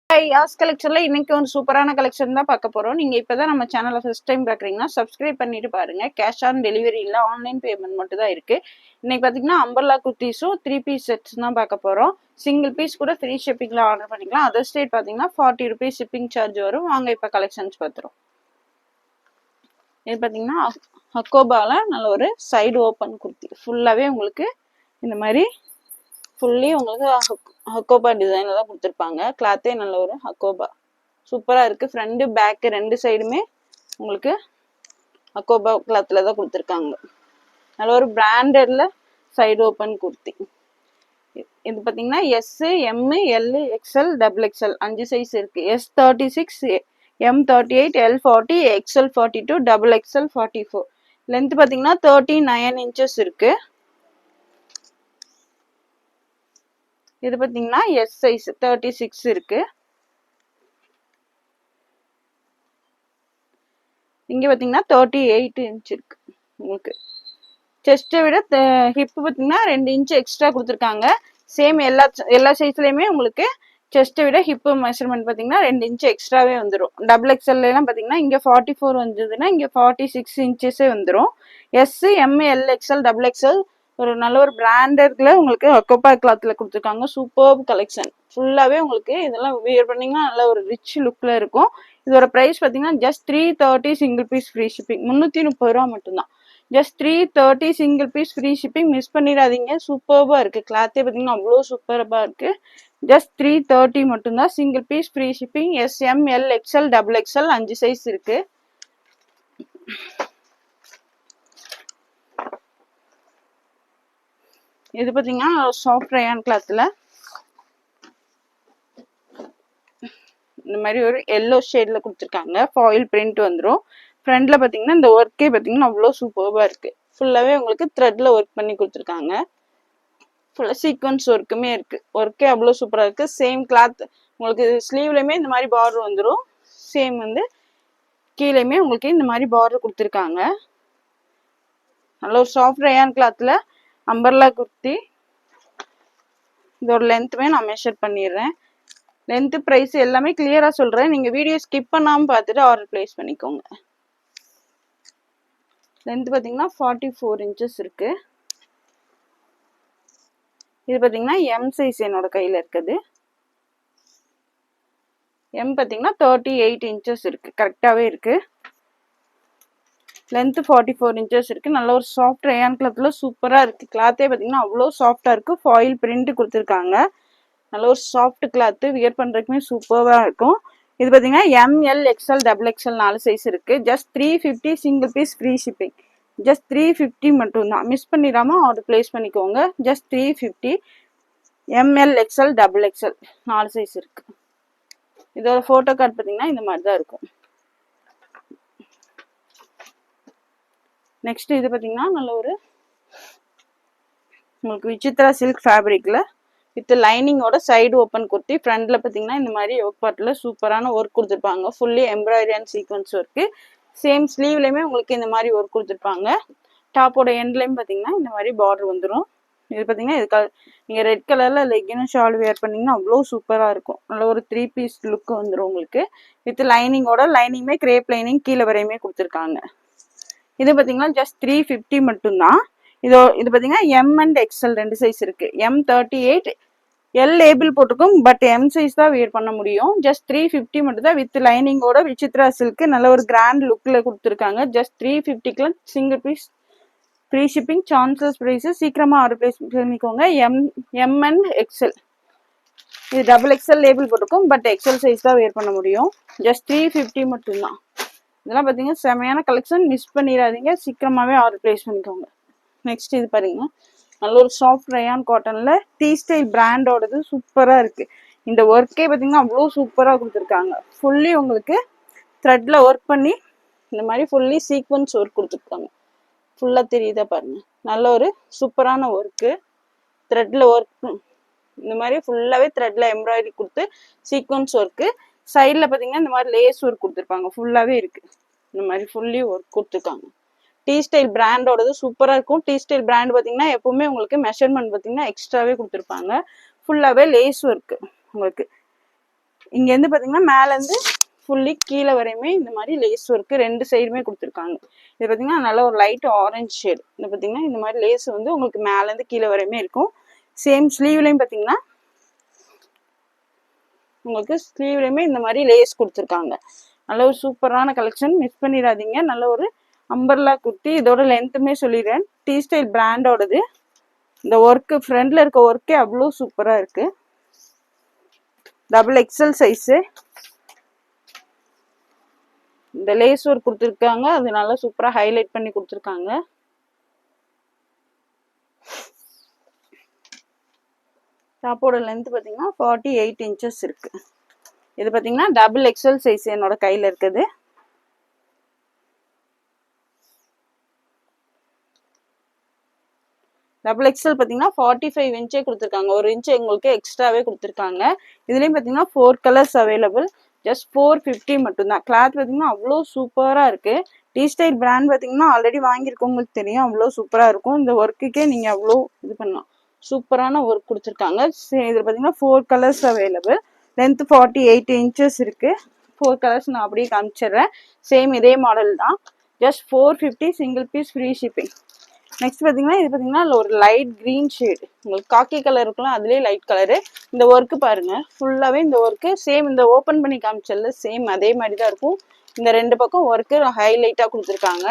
யாஸ் கலெக்ஷன்ல இன்னைக்கு ஒரு சூப்பரான கலெக்ஷன் தான் பார்க்க போறோம். நீங்க இப்பதான் நம்ம சேனலை ஃபர்ஸ்ட் டைம் பாக்குறீங்கன்னா சப்ஸ்கிரைப் பண்ணிட்டு பாருங்க. கேஷ் ஆன் டெலிவரி இல்ல, ஆன்லைன் பேமெண்ட் மட்டும் தான் இருக்கு. இன்னைக்கு பாத்தீங்கன்னா அம்பர்லா குர்த்திஸும் 3 பீஸ் செட்ஸ் தான் பார்க்க போறோம். சிங்கிள் பீஸ் கூட ஃப்ரீ ஷிப்பிங்ல ஆர்டர் பண்ணிக்கலாம். அதர் ஸ்டேட் பாத்தீங்கன்னா 40 rupees ஷிப்பிங் சார்ஜ் வரும். வாங்க இப்ப கலெக்ஷன்ஸ் பார்த்துரும். இது பாத்தீங்கன்னா ஹக்கோபால நல்ல ஒரு சைடு ஓப்பன் குர்த்தி, ஃபுல்லாவே உங்களுக்கு இந்த மாதிரி ஃபுல்லி உங்களுக்கு ஹக்கோபா டிசைன்ல தான் கொடுத்துருப்பாங்க. கிளாத்தே நல்ல ஒரு ஹக்கோபா சூப்பரா இருக்கு. ஃப்ரண்ட் பேக் ரெண்டு சைடுமே உங்களுக்கு ஹக்கோபா கிளாத்ல தான் கொடுத்துருக்காங்க. நல்ல ஒரு பிராண்டட்ல சைடு ஓப்பன் குர்த்தி. இது பாத்தீங்கன்னா S, M, L, XL, XXL 5 size இருக்கு. S36, M38, L40, XL42, XXL 44. Length பாத்தீங்கன்னா 39 inches இருக்கு. இது பாத்தீங்கன்னா எஸ் சைஸ் 36 இருக்கு. இங்க பாத்தீங்கன்னா 38 inch இருக்கு. உங்களுக்கு செஸ்ட்டை விட ஹிப் பாத்தீங்கன்னா 2 inch எக்ஸ்ட்ரா கொடுத்துருக்காங்க. சேம் எல்லா சைஸ்லயுமே உங்களுக்கு செஸ்ட்டை விட ஹிப் மெஷர்மெண்ட் பாத்தீங்கன்னா 2 inch எக்ஸ்ட்ராவே வந்துடும். XXL எல்லாம் பாத்தீங்கன்னா இங்க 44 வந்ததுன்னா இங்க 46 inches வந்துடும். S, M, L, XL, XXL ஒரு நல்ல ஒரு பிராண்டட்ல உங்களுக்கு ஹக்கோபா கிளாத்ல கொடுத்துருக்காங்க. Super collection. ஃபுல்லாவே உங்களுக்கு இதெல்லாம் வியர் பண்ணீங்கன்னா நல்ல ஒரு ரிச் லுக்ல இருக்கும். இதோட பிரைஸ் பாத்தீங்கன்னா just 330 single piece free shipping. 330 ரூபா மட்டும்தான். Just 330 single piece free shipping. Miss பண்ணிடாதீங்க. சூப்பர்பா இருக்கு. கிளாத்தே பாத்தீங்கன்னா அவ்வளோ சூப்பர்பா இருக்கு. ஜஸ்ட் 330 மட்டும்தான். Single piece free shipping. S, M, L, XL, XXL 5 size இருக்கு. இது பாத்தீங்கன்னா சாஃப்ட் ரயான் கிளாத்ல இந்த மாதிரி ஒரு எல்லோ ஷேட்ல கொடுத்துருக்காங்க. ஃபாயில் பிரிண்ட் வந்துடும். ஃப்ரண்ட்ல பாத்தீங்கன்னா இந்த ஒர்க்கே பாத்தீங்கன்னா அவ்வளோ சூப்பர்பா இருக்கு. ஃபுல்லாவே உங்களுக்கு த்ரெட்ல ஒர்க் பண்ணி கொடுத்துருக்காங்க. ஃபுல்லா சீக்வன்ஸ் ஒர்க்குமே இருக்கு. ஒர்க்கே அவ்வளோ சூப்பரா இருக்கு. சேம் கிளாத் உங்களுக்கு ஸ்லீவ்லயுமே இந்த மாதிரி பார்டர் வந்துடும். சேம் வந்து கீழேயுமே உங்களுக்கு இந்த மாதிரி பார்டர் கொடுத்துருக்காங்க. நல்ல ஒரு சாஃப்ட் ரயான் கிளாத்ல அம்பர்லா குர்த்தி. இதோட லென்த்துமே நான் மெஷர் பண்ணிடுறேன். லென்த் பிரைஸ் எல்லாமே கிளியரா சொல்றேன். நீங்க வீடியோ ஸ்கிப் பண்ணாம பார்த்துட்டு ஆர்டர் பிளேஸ் பண்ணிக்கோங்க. லென்த் பாத்தீங்கன்னா 44 inches இருக்கு. இது பாத்தீங்கன்னா எம் சைஸ் என்னோட கையில இருக்குது. எம் பாத்தீங்கன்னா 38 inches இருக்கு. கரெக்டாவே இருக்கு. லென்த் 44 inches இருக்கு. நல்ல ஒரு சாஃப்ட் ரயான் கிளாத்ல சூப்பரா இருக்கு. கிளாத்தே பாத்தீங்கன்னா அவ்வளோ சாஃப்டா இருக்கு. ஃபாயில் பிரிண்ட் கொடுத்துருக்காங்க. நல்ல ஒரு சாஃப்ட் கிளாத். வியர் பண்றதுக்குமே சூப்பரா இருக்கும். இது பாத்தீங்கன்னா M, L, XL, XXL 4 size இருக்கு. Just 350 single piece free shipping. Just 350 மட்டும்தான். மிஸ் பண்ணிடாம ஆர்டர் பிளேஸ் பண்ணிக்கோங்க. Just 350. ML, XL, XXL 4 size இருக்கு. இதோட போட்டோ கார்டு பாத்தீங்கன்னா இந்த மாதிரி தான் இருக்கும். நெக்ஸ்ட் இது பாத்தீங்கன்னா நல்ல ஒரு உங்களுக்கு விசித்ரா சில்க் ஃபேப்ரிக்ல வித் லைனிங்கோட சைடு ஓப்பன் குர்த்தி. ஃப்ரண்ட்ல பாத்தீங்கன்னா இந்த மாதிரி ஒர்க் பார்ட்ல சூப்பரான ஒர்க் கொடுத்துருப்பாங்க. Fully embroidery and sequins work. Same ஸ்லீவ்லயுமே உங்களுக்கு இந்த மாதிரி ஒர்க் கொடுத்துருப்பாங்க. டாப்போட எண்ட்லயும் பாத்தீங்கன்னா இந்த மாதிரி பார்டர் வந்துடும். இது பாத்தீங்கன்னா இதுக்கு நீங்க ரெட் கலர்ல லெக்கினும் ஷால் வேர் பண்ணீங்கன்னா அவ்வளோ சூப்பரா இருக்கும். நல்ல ஒரு 3 பீஸ் லுக் வந்துடும் உங்களுக்கு. வித் லைனிங்கோட லைனிங்குமே கிரேப் லைனிங் கீழே வரையுமே கொடுத்துருக்காங்க. இது பாத்தீங்கன்னா ஜஸ்ட் 350 மட்டும்தான். இது பாத்தீங்கன்னா எம் அண்ட் எக்ஸ்எல் 2 சைஸ் இருக்கு. M38 எல் லேபிள் போட்டுக்கும். பட் எம் சைஸ் தான் வியர் பண்ண முடியும். ஜஸ்ட் 350 மட்டும் தான். வித் லைனிங்கோட விசித்ரா சில்க் நல்ல ஒரு கிராண்ட் லுக்ல கொடுத்துருக்காங்க. ஜஸ்ட் 350க்கு single piece free shipping. Chances price. சீக்கிரமா ஆர்டர் பிளேஸ் பண்ணிக்கோங்க. M and XL. இது XXL லேபிள் போட்டுக்கும். பட் எக்ஸ்எல் சைஸ் தான் வியர் பண்ண முடியும். ஜஸ்ட் 350 மட்டும்தான். இதெல்லாம் பாத்தீங்கன்னா செமையான கலெக்ஷன். மிஸ் பண்ணிடாதீங்க. சீக்கிரமாவே ஆர்டர் பிளேஸ் பண்ணிக்கோங்க. நெக்ஸ்ட் இது பாருங்க நல்ல ஒரு சாஃப்ட் ரயான் காட்டன்ல டீ ஸ்டைல் பிராண்டோடது சூப்பரா இருக்கு. இந்த ஒர்க்கே பாத்தீங்கன்னா அவ்வளோ சூப்பரா கொடுத்துருக்காங்க. ஃபுல்லி உங்களுக்கு த்ரெட்ல ஒர்க் பண்ணி இந்த மாதிரி ஃபுல்லி சீக்வன்ஸ் ஒர்க் கொடுத்துருக்காங்க. ஃபுல்லா தெரியுதா பாருங்க. நல்ல ஒரு சூப்பரான ஒர்க்கு. த்ரெட்ல ஒர்க் இந்த மாதிரி ஃபுல்லாவே த்ரெட்ல எம்ப்ராய்டரி கொடுத்து சீக்வன்ஸ் ஒர்க்கு. சைட்ல பாத்தீங்கன்னா இந்த மாதிரி லேஸ் ஒர்க் கொடுத்துருப்பாங்க. ஃபுல்லாவே இருக்கு. இந்த மாதிரி ஃபுல்லி ஒர்க் கொடுத்துருக்காங்க. டீ ஸ்டைல் பிராண்டோடது சூப்பரா இருக்கும். டீ ஸ்டைல் பிராண்ட் பாத்தீங்கன்னா எப்பவுமே உங்களுக்கு மெஷர்மெண்ட் பாத்தீங்கன்னா எக்ஸ்ட்ராவே கொடுத்துருப்பாங்க. ஃபுல்லாவே லேஸ் ஒர்க் உங்களுக்கு இங்கேருந்து பார்த்தீங்கன்னா மேலேருந்து ஃபுல்லி கீழே வரையுமே இந்த மாதிரி லேஸ் ஒர்க்கு ரெண்டு சைடுமே கொடுத்துருக்காங்க. இது பார்த்தீங்கன்னா நல்ல ஒரு லைட் ஆரஞ்ச் ஷேட். இது பார்த்தீங்கன்னா இந்த மாதிரி லேஸ் வந்து உங்களுக்கு மேலேருந்து கீழே வரையுமே இருக்கும். சேம் ஸ்லீவ்லையும் பார்த்தீங்கன்னா உங்களுக்கு ஸ்லீவ்லையுமே இந்த மாதிரி லேஸ் கொடுத்துருக்காங்க. நல்ல ஒரு சூப்பரான கலெக்ஷன், மிஸ் பண்ணிடாதீங்க. நல்ல ஒரு அம்பர்லா குர்த்தி. இதோட லென்த்துமே சொல்லிடுறேன், டி ஸ்டைல் பிராண்டோடது. இந்த ஒர்க்கு ஃப்ரண்ட்ல இருக்க ஒர்க்கே அவ்வளோ சூப்பராக இருக்கு. Double XL size. இந்த லேஸ் ஒர்க் கொடுத்துருக்காங்க, அது நல்லா சூப்பராக ஹைலைட் பண்ணி கொடுத்துருக்காங்க. டாப்போட லென்த் பார்த்தீங்கன்னா 48 இன்ச்சஸ் இருக்கு. இது பார்த்தீங்கன்னா டபுள் எக்ஸல் சைஸ் என்னோட கையில் இருக்குது. டபுள் எக்ஸல் பார்த்தீங்கன்னா 45 இன்ச்சே கொடுத்துருக்காங்க. ஒரு இன்ச்சு உங்களுக்கு எக்ஸ்ட்ராவே கொடுத்துருக்காங்க. இதுலேயும் பார்த்தீங்கன்னா 4 கலர்ஸ் அவைலபிள். ஜஸ்ட் 450 மட்டும்தான். கிளாத் பார்த்தீங்கன்னா அவ்வளோ சூப்பராக இருக்குது. டி ஸ்டைல் பிராண்ட் பார்த்தீங்கன்னா ஆல்ரெடி வாங்கியிருக்கவங்களுக்கு தெரியும், அவ்வளோ சூப்பராக இருக்கும். இந்த ஒர்க்குக்கே நீங்கள் அவ்வளோ இது பண்ணலாம். சூப்பரான ஒர்க் கொடுத்துருக்காங்க. இதில் பார்த்தீங்கன்னா 4 கலர்ஸ் அவைலபிள். லென்த் 48 இன்ச்சஸ் இருக்குது. 4 கலர்ஸ் நான் அப்படியே காமிச்சிடுறேன். சேம் இதே மாடல் தான். Just 450, single piece, free shipping. Next பார்த்தீங்கன்னா இது பார்த்தீங்கன்னா ஒரு லைட் க்ரீன் ஷேடு. உங்களுக்கு காக்கி கலர் இருக்கலாம், அதுலேயே லைட் கலரு. இந்த ஒர்க்கு பாருங்க, ஃபுல்லாகவே இந்த ஒர்க்கு சேம் இந்த ஓப்பன் பண்ணி காமிச்சல சேம் அதே மாதிரி தான் இருக்கும். இந்த ரெண்டு பக்கம் ஒர்க்கு ஹைலைட்டாக கொடுத்துருக்காங்க.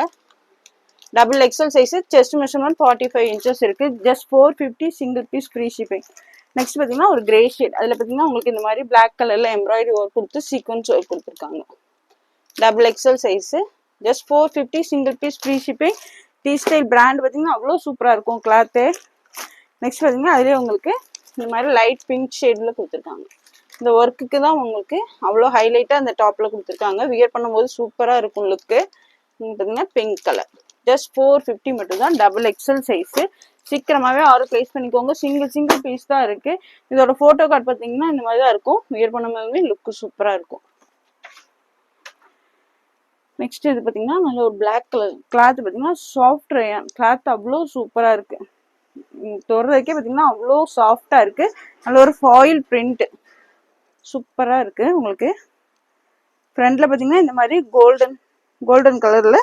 Double XL size, chest measurement 45 inches இருக்குது. Just 450, single piece, free shipping. Next பார்த்தீங்கன்னா ஒரு கிரே ஷேட். அதில் பார்த்தீங்கன்னா உங்களுக்கு இந்த மாதிரி பிளாக் கலரில் எம்ப்ராய்டரி ஒர்க் கொடுத்து சீக்வன்ஸ் ஒர்க் கொடுத்துருக்காங்க. Double XL size, just 450, single piece, free shipping. T style brand பார்த்தீங்கன்னா அவ்வளோ சூப்பராக இருக்கும் கிளாத்து. நெக்ஸ்ட் பார்த்தீங்கன்னா அதுலேயே உங்களுக்கு இந்த மாதிரி லைட் பிங்க் ஷேடில் கொடுத்துருக்காங்க. இந்த ஒர்க்குக்கு தான் உங்களுக்கு அவ்வளோ ஹைலைட்டாக அந்த டாப்பில் கொடுத்துருக்காங்க. வியர் பண்ணும்போது சூப்பராக இருக்கும் லுக்கு. பார்த்தீங்கன்னா பிங்க் கலர். ஜஸ்ட் 450 மட்டும் தான். Double XL size. சீக்கிரமாகவே ஆர்டர் ப்ளேஸ் பண்ணிக்கோங்க. சிங்கிள் பீஸ் தான் இருக்குது. இதோட ஃபோட்டோ கார்டு பார்த்தீங்கன்னா இந்த மாதிரி தான் இருக்கும். வியர் பண்ணும்போதுமே லுக்கு சூப்பராக இருக்கும். நெக்ஸ்ட் இது பார்த்தீங்கன்னா நல்ல ஒரு பிளாக் கலர் கிளாத். பார்த்தீங்கன்னா சாஃப்ட் ரயான் கிளாத், அவ்வளோ சூப்பராக இருக்குது. தொடுறதுக்கே பார்த்தீங்கன்னா அவ்வளோ சாஃப்டாக இருக்குது. நல்ல ஒரு ஃபாயில் பிரிண்ட்டு சூப்பராக இருக்குது. உங்களுக்கு ஃப்ரண்ட்டில் பார்த்தீங்கன்னா இந்த மாதிரி கோல்டன் கலரில்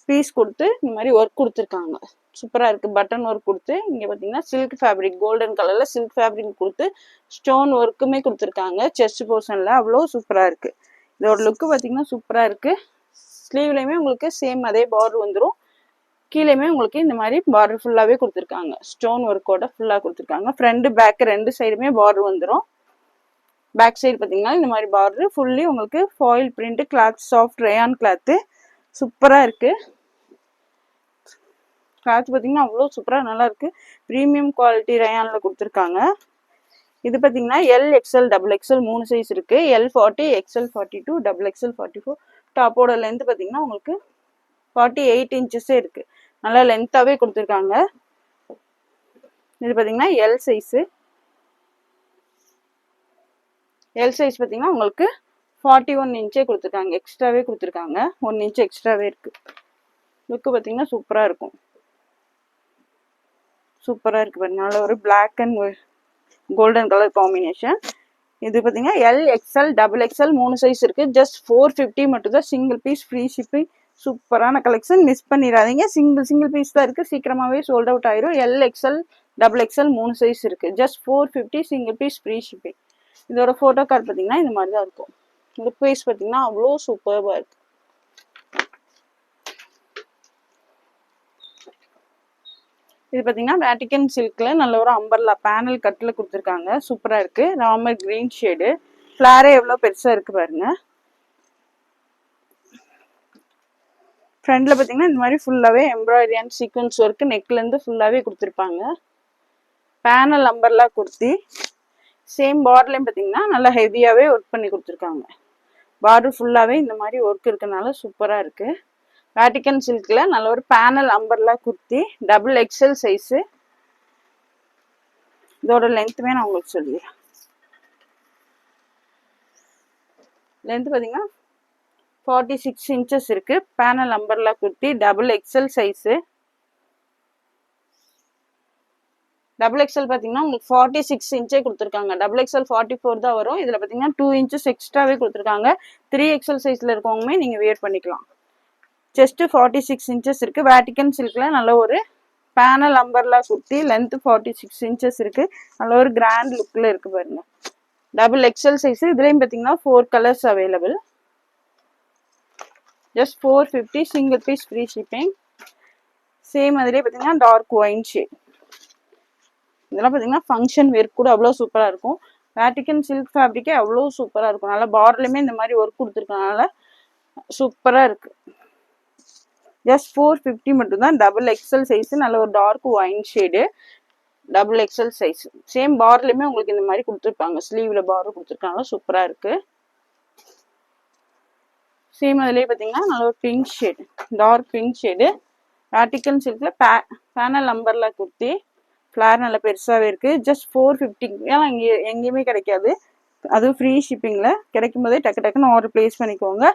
பீஸ் கொடுத்து இந்த மாதிரி ஒர்க் கொடுத்துருக்காங்க. சூப்பராக இருக்குது. பட்டன் ஒர்க் கொடுத்து இங்கே பார்த்தீங்கன்னா சில்க் ஃபேப்ரிக், கோல்டன் கலரில் சில்க் ஃபேப்ரிக் கொடுத்து ஸ்டோன் ஒர்க்குமே கொடுத்துருக்காங்க. செஸ்ட் போர்ஷனில் அவ்வளோ சூப்பராக இருக்குது. இதோட லுக்கு பார்த்தீங்கன்னா சூப்பராக இருக்குது. ஸ்லீவ்லையுமே உங்களுக்கு சேம் அதே பார்டர் வந்துடும். கீழேயுமே உங்களுக்கு இந்த மாதிரி பார்டர் ஃபுல்லாகவே கொடுத்துருக்காங்க. ஸ்டோன் ஒர்க்கோட ஃபுல்லாக கொடுத்துருக்காங்க. ஃப்ரண்ட் பேக்கு ரெண்டு சைடுமே பார்டர் வந்துடும். பேக் சைடு பார்த்தீங்கன்னா இந்த மாதிரி பார்டர் ஃபுல்லி உங்களுக்கு foil print cloth, soft rayon cloth. சூப்பராக இருக்குது. கிளாத் பார்த்தீங்கன்னா அவ்வளோ சூப்பராக நல்லாயிருக்கு. ப்ரீமியம் குவாலிட்டி ரயானில் கொடுத்துருக்காங்க. இது பார்த்தீங்கன்னா L XL double XL 3 size இருக்குது. L40, XL 42, double XL 44. டாப்போட லென்த் பார்த்தீங்கன்னா உங்களுக்கு 48 இன்ச்சஸே இருக்குது. நல்லா லென்த்தாகவே கொடுத்துருக்காங்க. இது பார்த்தீங்கன்னா எல் சைஸு. எல் சைஸ் பார்த்தீங்கன்னா உங்களுக்கு 41 இன்ச்சே கொடுத்துருக்காங்க. எக்ஸ்ட்ராவே கொடுத்துருக்காங்க. 1 இன்ச் எக்ஸ்ட்ராவே இருக்குது. லுக்கு பார்த்தீங்கன்னா சூப்பராக இருக்கும். சூப்பராக இருக்குது பாருங்க. நல்ல ஒரு black and golden colour combination. இது பார்த்தீங்கன்னா L XL double XL 3 size இருக்குது. ஜஸ்ட் 450 மட்டும் தான். Single piece, free shipping. சூப்பரான கலெக்ஷன், மிஸ் பண்ணிடாதீங்க. சிங்கிள் பீஸ் தான் இருக்குது. சீக்கிரமாகவே சோல்ட் அவுட் ஆயிரும். L XL double XL 3 size இருக்குது. Just 450, single piece, free shipping. இதோட ஃபோட்டோ கார்டு பார்த்தீங்கன்னா இந்த மாதிரி தான் இருக்கும். இந்த பீஸ் பார்த்தீங்கன்னா அவ்வளோ சூப்பராக இருக்குது. இது பார்த்தீங்கன்னா வேட்டிக்கன் சில்கில் நல்ல ஒரு அம்பர்லா பேனல் கட்டில் கொடுத்துருக்காங்க. சூப்பராக இருக்குது. Ramar green shade. ஃப்ளாரே எவ்வளோ பெருசாக இருக்குது பாருங்க. ஃப்ரண்ட்டில் பார்த்தீங்கன்னா இந்த மாதிரி ஃபுல்லாகவே எம்ப்ராய்டரி அண்ட் சீக்வன்ஸ் ஒர்க்கு நெக்லேருந்து ஃபுல்லாகவே கொடுத்துருப்பாங்க. Panel umbrella kurti. சேம் பார்டர்லையும் பார்த்தீங்கன்னா நல்லா ஹெவியாகவே ஒர்க் பண்ணி கொடுத்துருக்காங்க. பார்டர் ஃபுல்லாகவே இந்த மாதிரி ஒர்க் இருக்கனால சூப்பராக இருக்குது. வேட்டிக்கன் சில்கில் நல்ல ஒரு panel umbrella kurti. Double XL size. இதோட லென்த்துமே நான் உங்களுக்கு சொல்லிடுறேன். லென்த் பார்த்தீங்கன்னா 46 இன்ச்சஸ் இருக்குது. Panel umbrella kurti. Double XL size. Double XL பார்த்தீங்கன்னா உங்களுக்கு 46 இன்ச்சே கொடுத்துருக்காங்க. டபுள் எக்ஸல் 44 தான் வரும். இதில் பார்த்தீங்கன்னா 2 இன்ச்சஸ் எக்ஸ்ட்ராவே கொடுத்துருக்காங்க. 3 எக்ஸல் சைஸில் இருக்கவங்களுமே நீங்கள் வேர் பண்ணிக்கலாம். செஸ்ட்டு 46 இன்ச்சஸ் இருக்குது. வேட்டிக்கன் சில்கில் நல்ல ஒரு panel umbrella kurti, length 46 inches இருக்குது. நல்ல ஒரு கிராண்ட் லுக்கில் இருக்குது பாருங்கள். Double XL size. இதுலேயும் பார்த்தீங்கன்னா 4 colours available. Just 450, single piece free shipping. Same அதிலே பார்த்தீங்கன்னா டார்க் ஒயின் ஷேட். இதெல்லாம் பார்த்தீங்கன்னா ஃபங்க்ஷன் வேர் கூட அவ்வளோ சூப்பராக இருக்கும். வேட்டிக்கன் சில்க் ஃபேப்ரிக்கே அவ்வளோ சூப்பராக இருக்கும். நல்லா பார்டர்லையுமே இந்த மாதிரி ஒர்க் கொடுத்துருக்கனால சூப்பராக இருக்குது. ஜஸ்ட் 450 மட்டும்தான். டபுள் எக்ஸல் சைஸு, நல்ல ஒரு dark wine shade, double XL size. Same பார்டர்லையுமே உங்களுக்கு இந்த மாதிரி கொடுத்துருப்பாங்க. ஸ்லீவில் பார்டர் கொடுத்துருக்காங்க. சூப்பராக இருக்குது. சேம் அதிலே பார்த்தீங்கன்னா நல்ல ஒரு pink shade, dark pink shade. Vatican சில்கில் பேனல் அம்பர்லா குர்த்தி. ஃப்ளார் நல்லா பெருசாகவே இருக்குது. ஜஸ்ட் 450. ஏன்னா இங்கே எங்கேயுமே கிடைக்காது. அதுவும் ஃப்ரீ ஷிப்பிங்கில் கிடைக்கும் போதே டக்கு டக்குன்னு ஆர்டர் ப்ளேஸ் பண்ணிக்கோங்க.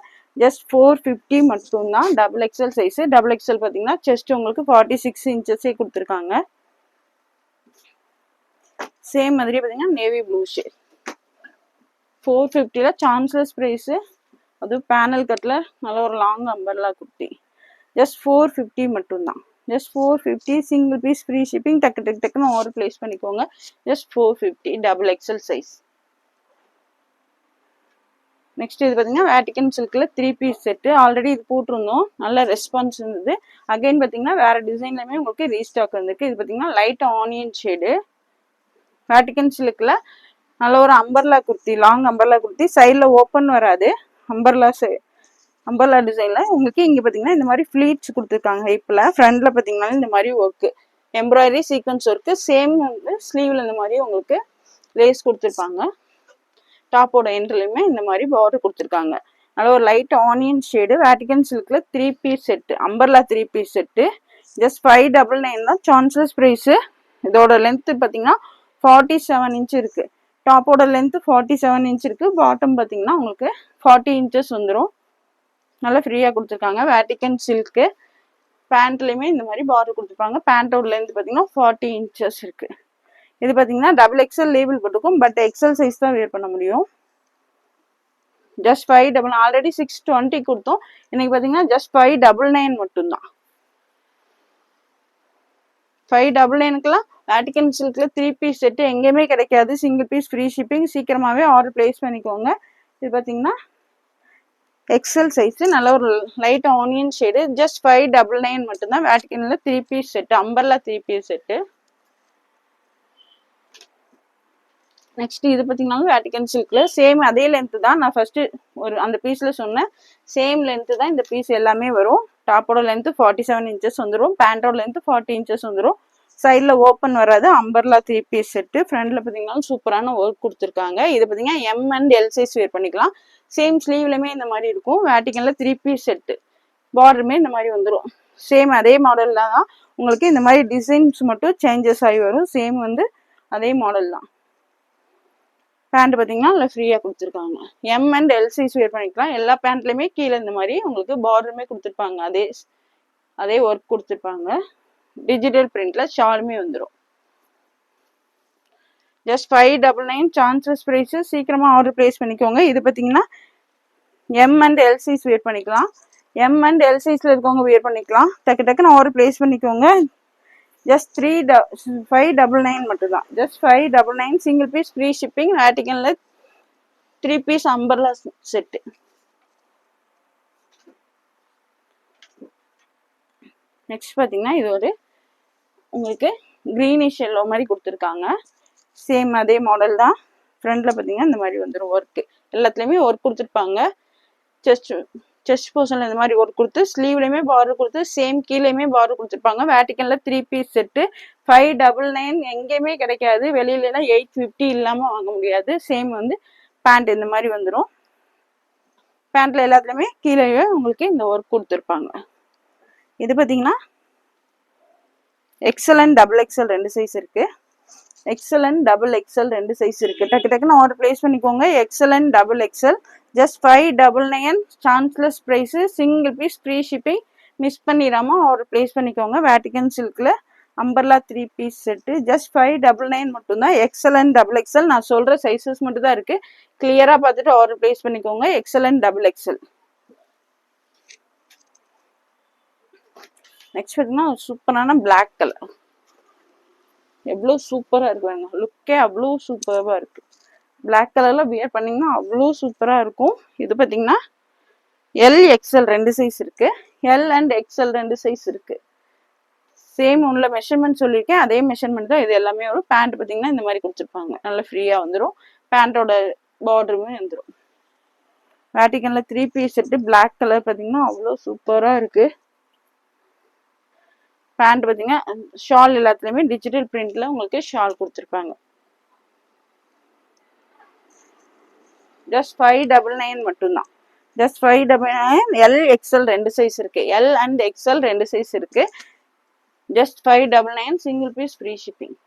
ஜஸ்ட் 450 மட்டும்தான். Double XL size. Double XL பார்த்தீங்கன்னா செஸ்ட் உங்களுக்கு 46 இன்ச்சஸே கொடுத்துருக்காங்க. சேம் மாதிரி பார்த்தீங்கன்னா நேவி ப்ளூ ஷேட். 450ல் சான்ஸ்லெஸ் ப்ரைஸு. அதுவும் பேனல் கட்டில் நல்ல ஒரு லாங் அம்பர்லா குர்த்தி. ஜஸ்ட் 450 மட்டும்தான். Just 450, single piece free shipping. டக்குன்னு ஆர்டர் ப்ளேஸ் பண்ணிக்கோங்க. Just 450, double XL size. Next இது பார்த்தீங்கன்னா வேட்டிக்கன் சில்கில் 3 பீஸ் செட்டு. ஆல்ரெடி இது போட்டிருந்தோம், நல்ல ரெஸ்பான்ஸ் இருந்தது. அகைன் பார்த்தீங்கன்னா வேறு டிசைன்லையுமே உங்களுக்கு ரீஸ்டாக் வந்திருக்கு. இது பார்த்தீங்கன்னா லைட் ஆனியன் ஷேடு. வேட்டிக்கன் சில்கில் நல்ல ஒரு umbrella kurti, long umbrella kurti. சைடில் ஓப்பன் வராது. அம்பர்லா டிசைனில் உங்களுக்கு இங்கே பார்த்தீங்கன்னா இந்த மாதிரி ஃப்ளீட்ஸ் கொடுத்துருக்காங்க. ஹைப்பில் ஃப்ரண்டில் பார்த்தீங்கன்னா இந்த மாதிரி work, embroidery sequence work. Same வந்து ஸ்லீவில் இந்த மாதிரி உங்களுக்கு லேஸ் கொடுத்துருப்பாங்க. டாப்போட எண்ட்லையுமே இந்த மாதிரி பார்டர் கொடுத்துருக்காங்க. நல்ல ஒரு லைட் ஆனியன் ஷேடு. வேட்டிக்கன் சில்கில் 3 piece set, umbrella 3 piece set. Just 599 தான். Chanceless price. இதோட லென்த்து பார்த்தீங்கன்னா 47 இன்ச் இருக்குது. டாப்போட லென்த்து 47 இன்ச் இருக்குது. பாட்டம் பார்த்தீங்கன்னா உங்களுக்கு 40 இன்ச்சஸ் வந்துடும். நல்லா ஃப்ரீயாக கொடுத்துருக்காங்க. Vatican silk. பேண்ட்லேயுமே இந்த மாதிரி பார்டர் கொடுத்துருப்பாங்க. பேண்ட்டோட லென்த் பார்த்தீங்கன்னா 40 இன்ச்சஸ் இருக்குது. இது பார்த்தீங்கன்னா டபுள் எக்ஸல் லேபிள் போட்டுக்கும். பட் எக்ஸல் சைஸ் தான் வேர் பண்ண முடியும். ஜஸ்ட் 599. ஆல்ரெடி 620 கொடுத்தோம். இன்னைக்கு பார்த்தீங்கன்னா ஜஸ்ட் 599 மட்டும்தான். 599க்குலாம் வேட்டிக்கன் சில்கில் 3 பீஸ் செட்டு எங்கேயுமே கிடைக்காது. Single piece free shipping. சீக்கிரமாகவே ஆர்டர் ப்ளேஸ் பண்ணிக்கோங்க. இது பார்த்தீங்கன்னா எக்ஸல் சைஸு, நல்ல ஒரு லைட் ஆனியன் ஷேடு. ஜஸ்ட் 599 மட்டும்தான். வேட்டிக்கனில் 3 piece set, umbrella 3 piece set. Next இது பார்த்தீங்கன்னாலும் வேட்டிக்கன் சில்கில் சேம் அதே லென்த்து தான். நான் ஃபர்ஸ்ட் ஒரு அந்த பீஸில் சொன்னேன். சேம் லென்த்து தான் இந்த பீஸ் எல்லாமே வரும். டாப்போட லென்த்து 47 இன்ச்சஸ் வந்துடும். பேண்டோட லென்த்து 40 இன்ச்சஸ் வந்துடும். சைடில் ஓப்பன் வராது. Umbrella 3 piece set. ஃப்ரண்டில் பார்த்தீங்கன்னா சூப்பரான ஒர்க் கொடுத்துருக்காங்க. இது பார்த்தீங்கன்னா M and L size wear பண்ணிக்கலாம். சேம் ஸ்லீவ்லையுமே இந்த மாதிரி இருக்கும். வேட்டிக்கனில் 3 பீஸ் செட்டு. பார்டருமே இந்த மாதிரி வந்துடும். சேம் அதே மாடலில் தான். உங்களுக்கு இந்த மாதிரி டிசைன்ஸ் மட்டும் சேஞ்சஸ் ஆகி வரும். சேம் வந்து அதே மாடல் தான். பேண்ட் பார்த்தீங்கன்னா நல்லா ஃப்ரீயாக கொடுத்துருக்காங்க. M and L size wear பண்ணிக்கலாம். எல்லா பேண்ட்லையுமே கீழே இந்த மாதிரி உங்களுக்கு பார்டருமே கொடுத்துருப்பாங்க. அதே ஒர்க் கொடுத்துருப்பாங்க. டிஜிட்டல் பிரிண்ட்ல ஷாலுமே வந்துடும். ஜஸ்ட் 599. Chances price. சீக்கிரமாக ஆர்டர் ப்ளேஸ் பண்ணிக்கோங்க. இது பார்த்தீங்கன்னா M and L size wear பண்ணிக்கலாம். எம் அண்ட் எல் சைஸில் இருக்கவங்க வேர் பண்ணிக்கலாம். டக்குன்னு ஆர்டர் ப்ளேஸ் பண்ணிக்கோங்க. ஜஸ்ட் 599 மட்டும்தான். Just 599, single piece free shipping. வேட்டிக்கனில் 3 பீஸ் அம்பர்லா செட்டு. நெக்ஸ்ட் பார்த்தீங்கன்னா இது ஒரு உங்களுக்கு க்ரீனிஷ் எல்லோ மாதிரி கொடுத்துருக்காங்க. சேம் அதே மாடல் தான். ஃப்ரண்டில் பார்த்தீங்கன்னா இந்த மாதிரி வந்துடும் ஒர்க்கு. எல்லாத்துலேயுமே ஒர்க் கொடுத்துருப்பாங்க. செஸ்ட் போர்ஷனில் இந்த மாதிரி ஒர்க் கொடுத்து, ஸ்லீவ்லையுமே பார்டர் கொடுத்து, சேம் கீழேயுமே பார்டர் கொடுத்துருப்பாங்க. வேட்டிக்கனில் 3 பீஸ் செட்டு. 599 எங்கேயுமே கிடைக்காது. வெளியிலலாம் 850 இல்லாமல் வாங்க முடியாது. சேம் வந்து பேண்ட் இந்த மாதிரி வந்துடும். பேண்ட்டில் எல்லாத்துலேயுமே கீழேயே உங்களுக்கு இந்த ஒர்க் கொடுத்துருப்பாங்க. இது பார்த்தீங்கன்னா XL and double XL 2 size இருக்குது. XL and double XL 2 size இருக்குது. டக்குன்னு ஆர்டர் ப்ளேஸ் பண்ணிக்கோங்க. XL and double XL. Just 599. Chanceless price. Single piece free shipping. Miss பண்ணிடாமல் ஆர்டர் ப்ளேஸ் பண்ணிக்கோங்க. வேட்டிக்கன் சில்கில் அம்பர்லா 3 பீஸ் செட்டு ஜஸ்ட் 599 மட்டும்தான். XL and double XL நான் சொல்ற சைஸஸ் மட்டும் தான் இருக்கு. கிளியரா பார்த்துட்டு ஆர்டர் பிளேஸ் பண்ணிக்கோங்க. XL and double XL. Next பார்த்தீங்கன்னா சூப்பரான பிளாக் கலர். எவ்வளோ சூப்பராக இருக்கு, லுக்கே அவ்வளோ சூப்பராக இருக்கு. பிளாக் கலர்ல வியர் பண்ணீங்கன்னா அவ்வளோ சூப்பராக இருக்கும். இது பார்த்தீங்கன்னா எல் எக்ஸல் 2 சைஸ் இருக்கு. எல் அண்ட் எக்ஸல் 2 சைஸ் இருக்கு. சேம் உள்ள மெஷர்மெண்ட் சொல்லியிருக்கேன், அதே மெஷர்மெண்ட் தான் இது எல்லாமே வரும். பேண்ட் பார்த்தீங்கன்னா இந்த மாதிரி கொடுத்துருப்பாங்க, நல்லா ஃப்ரீயாக வந்துடும். பேண்ட்டோட பார்டருமே வந்துடும். வேட்டிக்கன்ல 3 பீஸ் செட்டு பிளாக் கலர் பார்த்தீங்கன்னா அவ்வளோ சூப்பராக இருக்கு. பேண்ட் பார்த்தீங்கன்னா ஷால் எல்லாத்துலேயுமே டிஜிட்டல் பிரிண்ட்ல உங்களுக்கு ஷால் கொடுத்துருப்பாங்க. ஜஸ்ட் 599 மட்டும்தான். ஜஸ்ட் 599. எல் எக்ஸல் 2 சைஸ் இருக்கு. எல் அண்ட் எக்ஸல் 2 சைஸ் இருக்கு. Just 599. Single piece free shipping.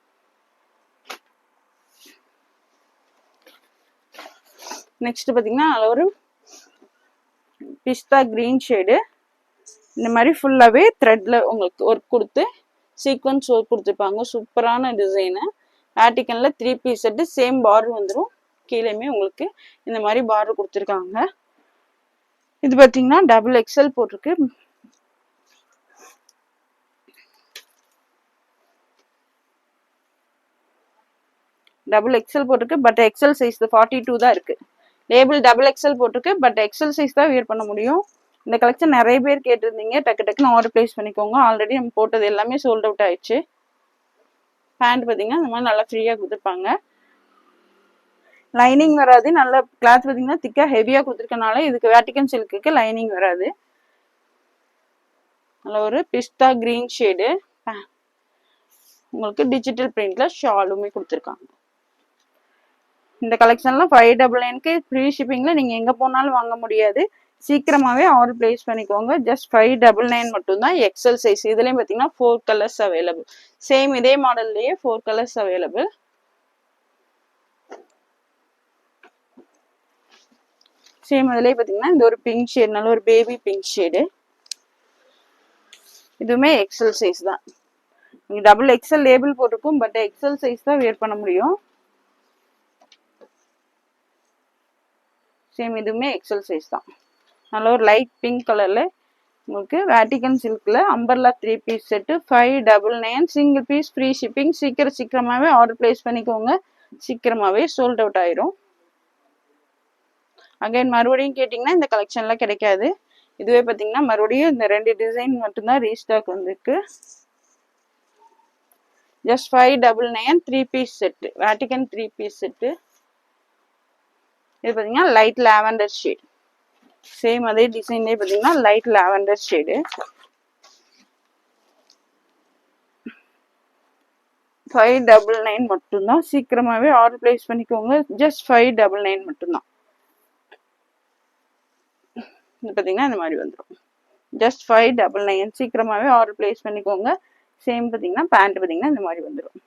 Next பார்த்தீங்கன்னா ஒரு பிஸ்தா கிரீன் ஷேடு. இந்த மாதிரி ஃபுல்லாகவே த்ரெட்ல உங்களுக்கு ஒர்க் கொடுத்து சீக்வன்ஸ் ஒர்க் கொடுத்துருப்பாங்க. சூப்பரான டிசைனு. வேட்டிக்கன்ல 3 பீஸ் செட்டு சேம் பார்டர் வந்துடும். கீழேயுமே உங்களுக்கு இந்த மாதிரி பார்டர் கொடுத்துருக்காங்க. இது பார்த்தீங்கன்னா டபுள் எக்ஸல் போட்டிருக்கு. டபுள் எக்ஸல் போட்டிருக்கு, பட் எக்ஸல் சைஸ் 42 தான் இருக்கு. லேபிள் டபுள் எக்ஸல் போட்டிருக்கு, பட் எக்ஸல் சைஸ் தான் வியர் பண்ண முடியும். இந்த கலெக்ஷன் நிறைய பேர் கேட்டிருந்தீங்க, டக்கு டக்குன்னு ஆர்டர் பிளேஸ் பண்ணிக்கோங்க. ஆல்ரெடி நம்ம போட்டது எல்லாமே சோல்ட் அவுட் ஆயிடுச்சு. பேண்ட் பார்த்தீங்கன்னா இந்த மாதிரி நல்லா ஃப்ரீயாக கொடுத்துருப்பாங்க. லைனிங் வராது. நல்ல கிளாத் பார்த்தீங்கன்னா திக்காக ஹெவியாக கொடுத்துருக்கனால இதுக்கு வேட்டிக்கன் சில்க்குக்கு லைனிங் வராது. நல்ல ஒரு பிஸ்தா கிரீன் ஷேடு. உங்களுக்கு டிஜிட்டல் பிரிண்ட்ல ஷாலுமே கொடுத்துருக்காங்க. இந்த கலெக்ஷன்லாம் 599க்கு ஃப்ரீ ஷிப்பிங்ல நீங்க எங்க போனாலும் வாங்க முடியாது. சீக்கிரமாவே ஆர்டர் பிளேஸ் பண்ணிக்கோங்க. ஜஸ்ட் 599 மட்டும்தான். XL size. இதுலயும் பார்த்தீங்கன்னா 4 கலர்ஸ் அவைலபிள். சேம் இதே மாடல்லையே 4 கலர்ஸ் அவைலபிள். சேம் இதுலயே பார்த்தீங்கன்னா இந்த ஒரு பிங்க் ஷேட், நல்ல ஒரு பேபி பிங்க் ஷேடு. இதுவுமே எக்ஸல் சைஸ் தான். நீங்க டபுள் எக்ஸல் லேபிள் போட்டிருக்கும், பட் எக்ஸல் சைஸ் தான் வியர் பண்ண முடியும். சேம் இதுவுமே எக்ஸல் சைஸ் தான். நல்ல ஒரு லைட் பிங்க் கலர்ல உங்களுக்கு வேட்டிக்கன் சில்க்ல umbrella 3 piece set 599. Single piece free shipping. சீக்கிரமாவே ஆர்டர் பிளேஸ் பண்ணிக்கோங்க. சீக்கிரமாவே சோல்ட் அவுட் ஆயிரும். அகைன் மறுபடியும் கேட்டிங்கன்னா இந்த கலெக்ஷன்ல கிடைக்காது. இதுவே பார்த்தீங்கன்னா மறுபடியும் இந்த 2 டிசைன் மட்டும்தான் ரீஸ்டாக் வந்திருக்கு. Just 599. 3 piece set Vatican 3 piece set. இது பார்த்தீங்கன்னா லைட் லாவெண்டர் ஷேட். சேம் அதே டிசைன்லேயே பார்த்தீங்கன்னா லைட் லாவெண்டர் ஷேடு. 599 மட்டும்தான். சீக்கிரமாவே ஆர்டர் பிளேஸ் பண்ணிக்கோங்க. ஜஸ்ட் 599 மட்டும்தான். இது பார்த்தீங்கன்னா இந்த மாதிரி வந்துடும். ஜஸ்ட் 599. சீக்கிரமாவே ஆர்டர் பிளேஸ் பண்ணிக்கோங்க. சேம் பார்த்தீங்கன்னா பேண்ட் பார்த்தீங்கன்னா இந்த மாதிரி வந்துடும்.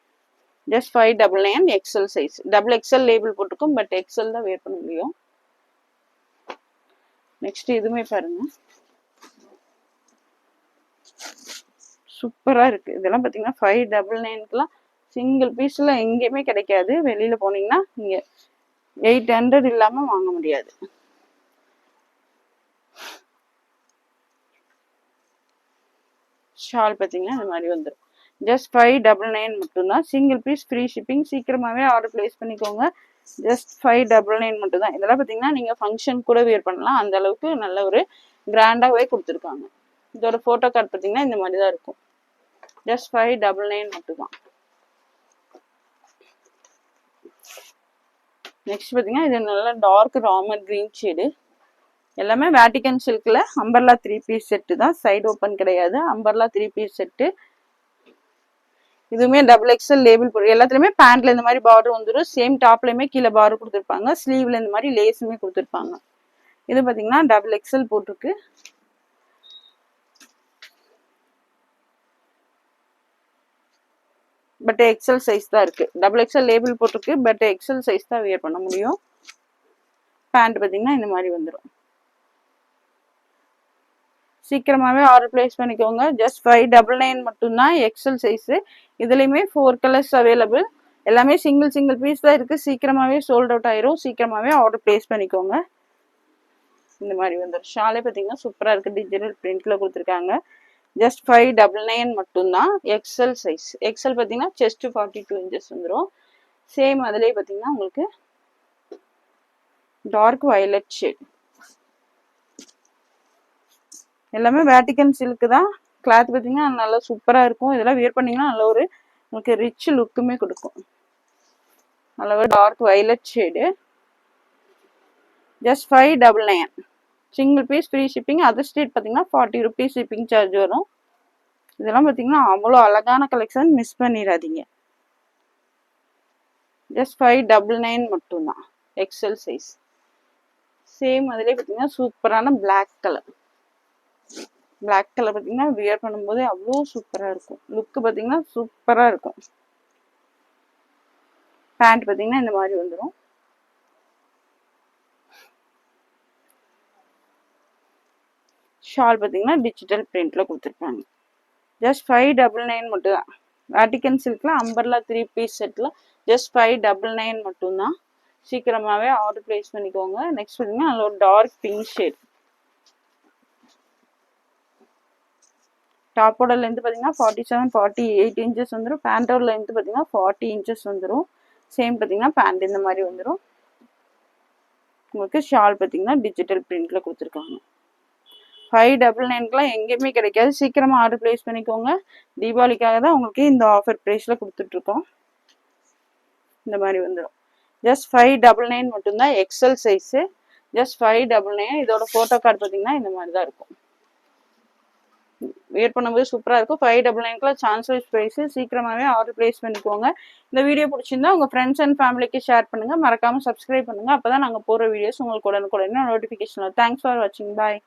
Just 599. XL size. Double XL label போட்டிருக்கும், பட் எக்ஸல் தான் வேர் பண்ண முடியும். நெக்ஸ்ட் இதுவுமே பாருங்க, சூப்பரா இருக்கு. இதெல்லாம் பார்த்தீங்கன்னா 599க்குலாம் சிங்கிள் பீஸ்ல எங்கேயுமே கிடைக்காது. வெளியில போனீங்கன்னா இங்க 800 இல்லாம வாங்க முடியாது. ஷால் பார்த்தீங்கன்னா இந்த மாதிரி வந்துடும். ஜஸ்ட் 599 மட்டும்தான். Single piece free shipping. சீக்கிரமாவே ஆர்டர் பிளேஸ் பண்ணிக்கோங்க. ஜஸ்ட் 599 மட்டும்தான். இதெல்லாம் பார்த்தீங்கன்னா நீங்க ஃபங்க்ஷன் கூட வியர் பண்ணலாம். அந்த அளவுக்கு நல்ல ஒரு கிராண்டாவே கொடுத்துருக்காங்க. இதோட போட்டோ கார்டு பார்த்தீங்கன்னா இந்த மாதிரி தான் இருக்கும். ஜஸ்ட் 599 மட்டும்தான். நெக்ஸ்ட் பார்த்தீங்கன்னா இது நல்லா டார்க் ராமர் கிரீன் ஷேடு. எல்லாமே வேட்டிக்கன் சில்க்ல அம்பர்லா 3 பீஸ் செட்டு தான். சைடு ஓப்பன் கிடையாது. Umbrella 3 piece set. இதுவுமே டபுள் எக்ஸல் லேபிள் போட்டு எல்லாத்துலயுமே பேண்ட்ல இந்த மாதிரி பார்டர் வந்துடும். சேம் டாப்லயுமே கீழே பார்டர் கொடுத்துருப்பாங்க. ஸ்லீவ்ல இந்த மாதிரி லேஸுமே கொடுத்துருப்பாங்க. இது பார்த்தீங்கன்னா டபுள் எக்ஸல் போட்டிருக்கு. பட் எக்ஸல் சைஸ் தான் இருக்கு. டபுள் எக்ஸல் லேபிள் போட்டிருக்கு, பட் எக்ஸல் சைஸ் தான் வியர் பண்ண முடியும். பேண்ட் பார்த்தீங்கன்னா இந்த மாதிரி வந்துடும். சீக்கிரமாகவே ஆர்டர் ப்ளேஸ் பண்ணிக்கோங்க. ஜஸ்ட் 599 மட்டும்தான் எக்ஸல் சைஸு. இதுலேயுமே 4 கலர்ஸ் அவைலபிள். எல்லாமே சிங்கிள் பீஸ் தான் இருக்குது. சீக்கிரமாகவே சோல்ட் அவுட் ஆயிரும். சீக்கிரமாகவே ஆர்டர் ப்ளேஸ் பண்ணிக்கோங்க. இந்த மாதிரி வந்துடும். ஷாலே பார்த்தீங்கன்னா சூப்பராக இருக்குது. டிஜிட்டல் பிரிண்டில் கொடுத்துருக்காங்க. ஜஸ்ட் 599 மட்டும்தான் எக்ஸல் சைஸ். எக்ஸல் பார்த்தீங்கன்னா செஸ்ட் 42 இன்ச்சஸ் வந்துடும். சேம் அதுலேயே பார்த்தீங்கன்னா உங்களுக்கு டார்க் வயலட் ஷேட். எல்லாமே வேட்டிக்கன் சில்க்கு தான். கிளாத் பார்த்தீங்கன்னா நல்லா சூப்பராக இருக்கும். இதெல்லாம் வியர் பண்ணிங்கன்னா நல்ல ஒரு உங்களுக்கு ரிச் லுக்குமே கொடுக்கும். நல்ல ஒரு dark violet shade. Just 599. Single piece free shipping. Other state பார்த்தீங்கன்னா 40 rupees ஷிப்பிங் சார்ஜ் வரும். இதெல்லாம் பார்த்தீங்கன்னா அவ்வளோ அழகான கலெக்ஷன், மிஸ் பண்ணிடாதீங்க. ஜஸ்ட் 599 மட்டும்தான் எக்ஸல் சைஸ். சேம் அதிலே பார்த்தீங்கன்னா சூப்பரான பிளாக் கலர். பிளாக் கலர் பார்த்தீங்கன்னா வியர் பண்ணும்போதே அவ்வளோ சூப்பராக இருக்கும். லுக்கு பார்த்தீங்கன்னா சூப்பராக இருக்கும். பேண்ட் பார்த்தீங்கன்னா இந்த மாதிரி வந்துடும். ஷால் பார்த்தீங்கன்னா டிஜிட்டல் பிரிண்ட்ல கொடுத்துருப்பாங்க. ஜஸ்ட் 599 மட்டும் தான். வேட்டிக்கன் சில்க்ல அம்பர்லா 3 பீஸ் செட்ல ஜஸ்ட் 599 மட்டும்தான். சீக்கிரமாகவே ஆர்டர் ப்ளேஸ் பண்ணிக்கோங்க. நெக்ஸ்ட் பார்த்தீங்கன்னா அதில் ஒரு டார்க் பிங்க் ஷேட். டாப்போட லென்த் பார்த்தீங்கன்னா 47-48 இன்ச்சஸ் வந்துடும். பேண்டோட லென்த் பார்த்தீங்கன்னா 40 இன்ச்சஸ் வந்துடும். சேம் பார்த்தீங்கன்னா பேண்ட் இந்த மாதிரி வந்துடும். உங்களுக்கு ஷால் பார்த்தீங்கன்னா டிஜிட்டல் பிரிண்ட்ல கொடுத்துருக்காங்க. 599க்குலாம் எங்கேயுமே கிடைக்காது. சீக்கிரமாக ஆர்டர் ப்ளேஸ் பண்ணிக்கோங்க. தீபாவளிக்காக தான் உங்களுக்கு இந்த ஆஃபர் ப்ரைஸில் கொடுத்துட்ருக்கோம். இந்த மாதிரி வந்துடும். ஜஸ்ட் 599 மட்டும்தான் எக்ஸல் சைஸு. ஜஸ்ட் 599. இதோட ஃபோட்டோ கார்டு பார்த்தீங்கன்னா இந்த மாதிரி தான் இருக்கும். வியர் பண்ணும்போது சூப்பராக இருக்கும். 599க்குலாம் சான்ஸ்லெஸ் ப்ரைஸு. சீக்கிரமாகவே ஆர்டர் ப்ளேஸ் பண்ணிக்கோங்க. இந்த வீடியோ பிடிச்சிருந்தா உங்கள் ஃப்ரெண்ட்ஸ் அண்ட் ஃபேமிலிக்கு ஷேர் பண்ணுங்கள். மறக்காமல் சப்ஸ்கிரைப் பண்ணுங்கள். அப்போ தான் நாங்கள் போகிற வீடியோஸ் உங்களுக்கு உடனுக்குடனே நோட்டிஃபிகேஷன் வரும். தேங்க்ஸ் ஃபார் வாட்சிங். பாய்.